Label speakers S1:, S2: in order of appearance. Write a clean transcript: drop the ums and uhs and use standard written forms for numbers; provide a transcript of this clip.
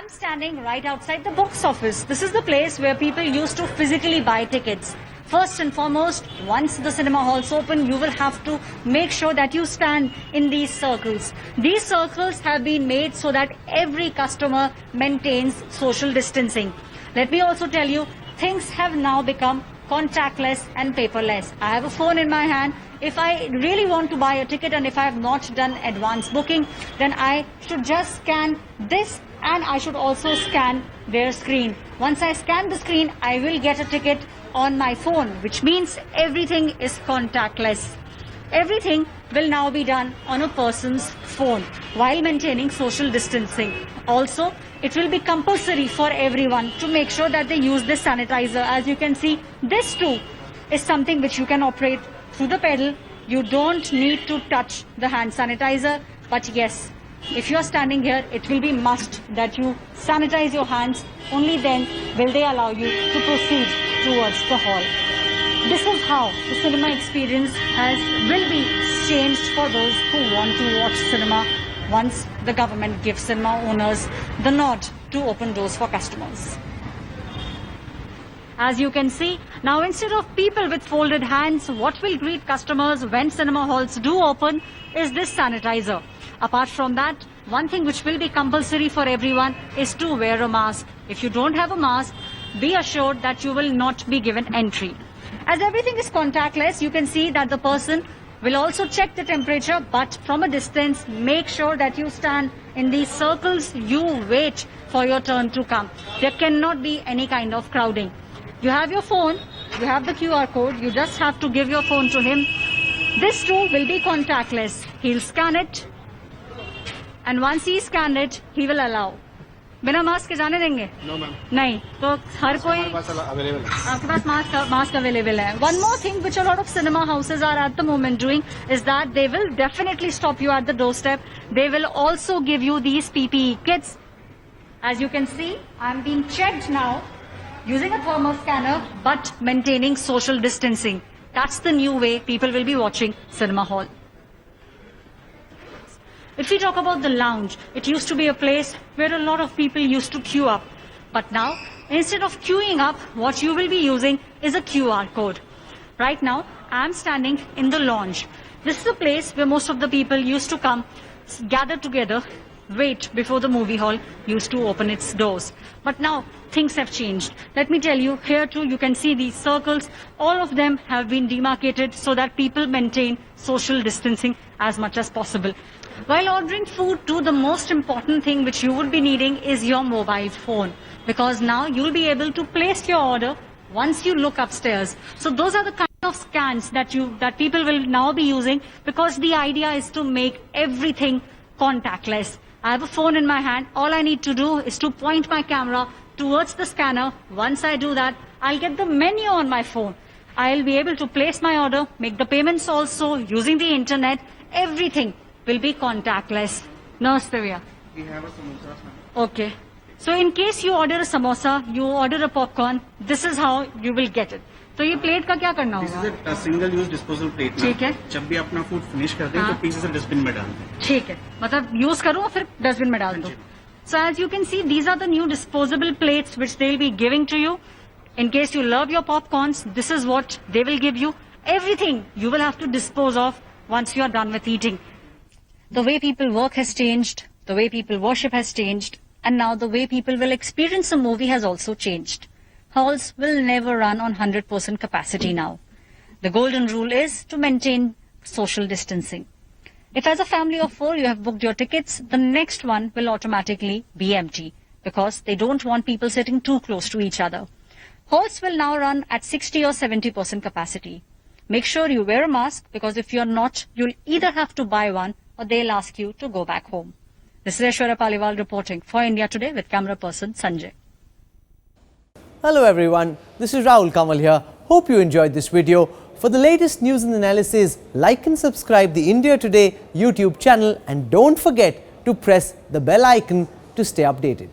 S1: I'm standing right outside the box office. This is the place where people used to physically buy tickets. First and foremost, once the cinema halls open, you will have to make sure that you stand in these circles. These circles have been made so that every customer maintains social distancing. Let me also tell you, things have now become contactless and paperless. I have a phone in my hand. If I really want to buy a ticket and if I have not done advance booking, then I should just scan this and I should also scan their screen. Once I scan the screen, I will get a ticket on my phone, which means everything is contactless. Everything will now be done on a person's phone while maintaining social distancing. Also, it will be compulsory for everyone to make sure that they use this sanitizer. As you can see, this too is something which you can operate through the pedal. You don't need to touch the hand sanitizer, but yes, if you're standing here, it will be must that you sanitize your hands. Only then will they allow you to proceed towards the hall. This is how the cinema experience will be changed for those who want to watch cinema once the government gives cinema owners the nod to open doors for customers. As you can see, now instead of people with folded hands, what will greet customers when cinema halls do open is this sanitizer. Apart from that, one thing which will be compulsory for everyone is to wear a mask. If you don't have a mask, be assured that you will not be given entry. As everything is contactless, you can see that the person will also check the temperature, but from a distance, make sure that you stand in these circles, you wait for your turn to come. There cannot be any kind of crowding. You have your phone, you have the QR code, you just have to give your phone to him. This too will be contactless. He'll scan it, and once he scanned it, he will allow. बिना mask के जाने देंगे?
S2: No, ma'am.
S1: नहीं, तो हर कोई आपके पास mask available है. One more thing which a lot of cinema houses are at the moment doing is that they will definitely stop you at the doorstep. They will also give you these PPE kits. As you can see, I'm being checked now using a thermal scanner, but maintaining social distancing. That's the new way people will be watching cinema hall. If we talk about the lounge, it used to be a place where a lot of people used to queue up. But now, instead of queuing up, what you will be using is a QR code. Right now, I'm standing in the lounge. This is a place where most of the people used to come, gather together, wait before the movie hall used to open its doors. But now, things have changed. Let me tell you, here too, you can see these circles. All of them have been demarcated so that people maintain social distancing as much as possible. While ordering food too, the most important thing which you would be needing is your mobile phone, because now you'll be able to place your order once you look upstairs. So those are the kind of scans that people will now be using, because the idea is to make everything contactless. I have a phone in my hand. All I need to do is to point my camera towards the scanner. Once I do that, I'll get the menu on my phone. I'll be able to place my order, make the payments also using the internet. Everything will be contactless. Nurse Divya.
S2: We have a samosa.
S1: Okay. So in case you order a samosa, you order a popcorn, this is how you will get it. तो ये plate का क्या करना होगा?
S2: This is a single use disposal plate.
S1: ठीक है.
S2: जब भी अपना फूड फिनिश कर दें तो पीछे से डस्टबिन में डाल दें.
S1: ठीक है. मतलब यूज करो और फिर डस्टबिन में डाल दो. So as you can see, these are the new disposable plates which they'll be giving to you. In case you love your popcorns, this is what they will give you. Everything you will have to dispose of once you are done with eating. The way people work has changed, the way people worship has changed, and now the way people will experience a movie has also changed. Halls will never run on 100% capacity now. The golden rule is to maintain social distancing. If as a family of 4 you have booked your tickets, the next one will automatically be empty, because they don't want people sitting too close to each other. Halls will now run at 60 or 70% capacity. Make sure you wear a mask, because if you're not, you'll either have to buy one or they'll ask you to go back home. This is Aishwarya Paliwal reporting for India Today with camera person Sanjay.
S3: Hello everyone, this is Rahul Kamal here. Hope you enjoyed this video. For the latest news and analysis, like and subscribe the India Today YouTube channel, and don't forget to press the bell icon to stay updated.